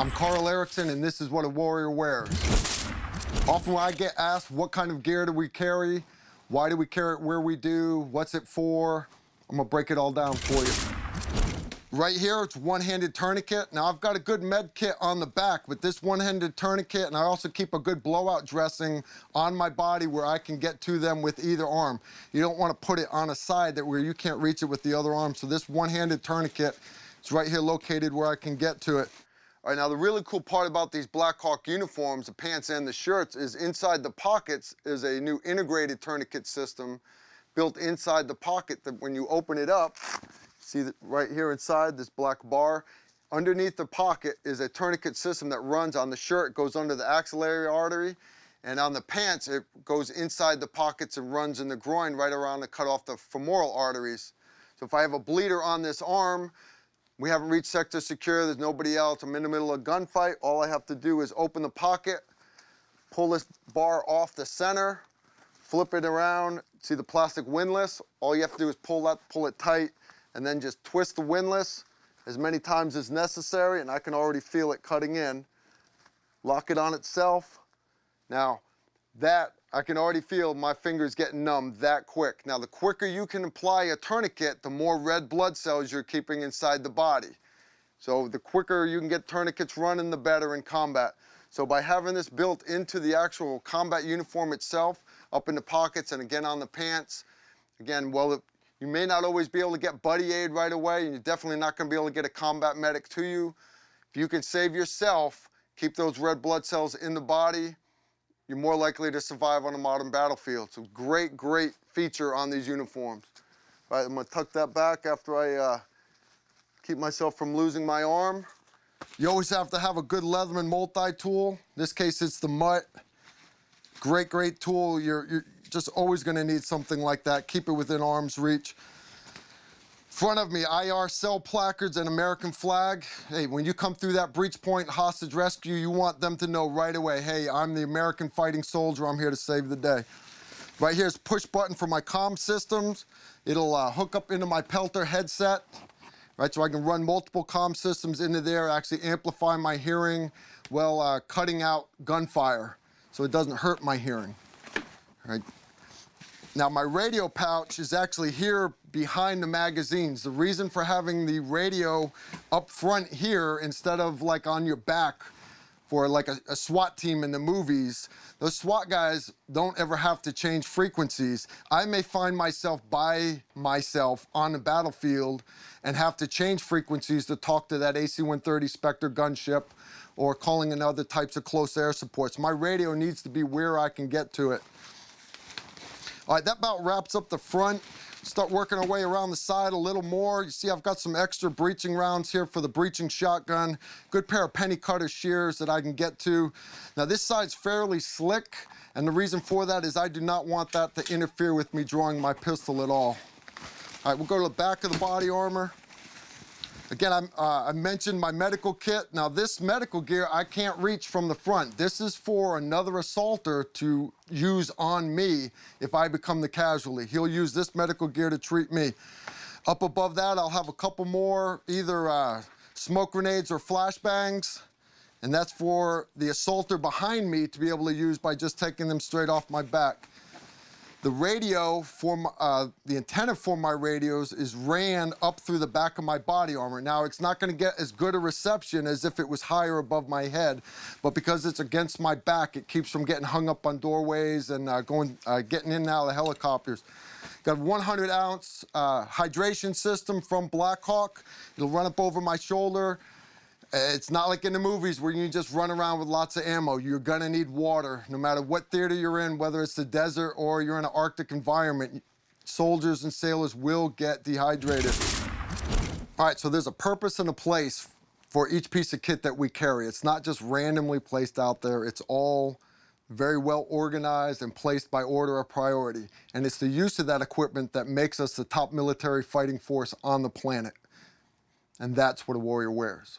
I'm Carl Erickson, and this is what a warrior wears. Often when I get asked, what kind of gear do we carry? Why do we carry it where we do? What's it for? I'm gonna break it all down for you. Right here, it's one-handed tourniquet. Now, I've got a good med kit on the back with this one-handed tourniquet, and I also keep a good blowout dressing on my body where I can get to them with either arm. You don't want to put it on a side where you can't reach it with the other arm. So this one-handed tourniquet is right here located where I can get to it. All right, now the really cool part about these Black Hawk uniforms, the pants and the shirts, is inside the pockets is a new integrated tourniquet system built inside the pocket that when you open it up, see that right here inside this black bar, underneath the pocket is a tourniquet system that runs on the shirt, it goes under the axillary artery, and on the pants, it goes inside the pockets and runs in the groin right around to cut off the femoral arteries. So if I have a bleeder on this arm, we haven't reached sector secure, there's nobody else, I'm in the middle of a gunfight, all I have to do is open the pocket, pull this bar off the center, flip it around, see the plastic windlass, all you have to do is pull it tight, and then just twist the windlass as many times as necessary, and I can already feel it cutting in. Lock it on itself. Now, that, I can already feel my fingers getting numb that quick. Now, the quicker you can apply a tourniquet, the more red blood cells you're keeping inside the body. So the quicker you can get tourniquets running, the better in combat. So by having this built into the actual combat uniform itself, up in the pockets and again on the pants, again, well, you may not always be able to get buddy aid right away, and you're definitely not going to be able to get a combat medic to you. If you can save yourself, keep those red blood cells in the body, you're more likely to survive on a modern battlefield. So great, great feature on these uniforms. All right, I'm going to tuck that back after I keep myself from losing my arm. You always have to have a good Leatherman multi-tool. In this case, it's the Mutt. Great, great tool. You're just always going to need something like that. Keep it within arm's reach. Front of me, IR cell placards and American flag. Hey, when you come through that breach point hostage rescue, you want them to know right away, hey, I'm the American fighting soldier. I'm here to save the day. Right here's push button for my comm systems. It'll hook up into my Pelter headset, right? So I can run multiple comm systems into there, actually amplify my hearing while cutting out gunfire, so it doesn't hurt my hearing, right? Now, my radio pouch is actually here behind the magazines. The reason for having the radio up front here instead of like on your back for like a SWAT team in the movies, those SWAT guys don't ever have to change frequencies. I may find myself by myself on the battlefield and have to change frequencies to talk to that AC-130 Spectre gunship or calling in other types of close air supports. My radio needs to be where I can get to it. All right, that about wraps up the front. Start working our way around the side a little more. You see I've got some extra breaching rounds here for the breaching shotgun. Good pair of penny cutter shears that I can get to. Now this side's fairly slick, and the reason for that is I do not want that to interfere with me drawing my pistol at all. All right, we'll go to the back of the body armor. Again, I mentioned my medical kit. Now this medical gear, I can't reach from the front. This is for another assaulter to use on me if I become the casualty. He'll use this medical gear to treat me. Up above that, I'll have a couple more, either smoke grenades or flashbangs. And that's for the assaulter behind me to be able to use by just taking them straight off my back. The radio for the antenna for my radios is ran up through the back of my body armor. Now, it's not gonna get as good a reception as if it was higher above my head, but because it's against my back, it keeps from getting hung up on doorways and getting in and out of the helicopters. Got a 100-ounce hydration system from Black Hawk. It'll run up over my shoulder. It's not like in the movies where you just run around with lots of ammo. You're gonna need water, no matter what theater you're in, whether it's the desert or you're in an Arctic environment. Soldiers and sailors will get dehydrated. All right, so there's a purpose and a place for each piece of kit that we carry. It's not just randomly placed out there. It's all very well organized and placed by order of priority. And it's the use of that equipment that makes us the top military fighting force on the planet. And that's what a warrior wears.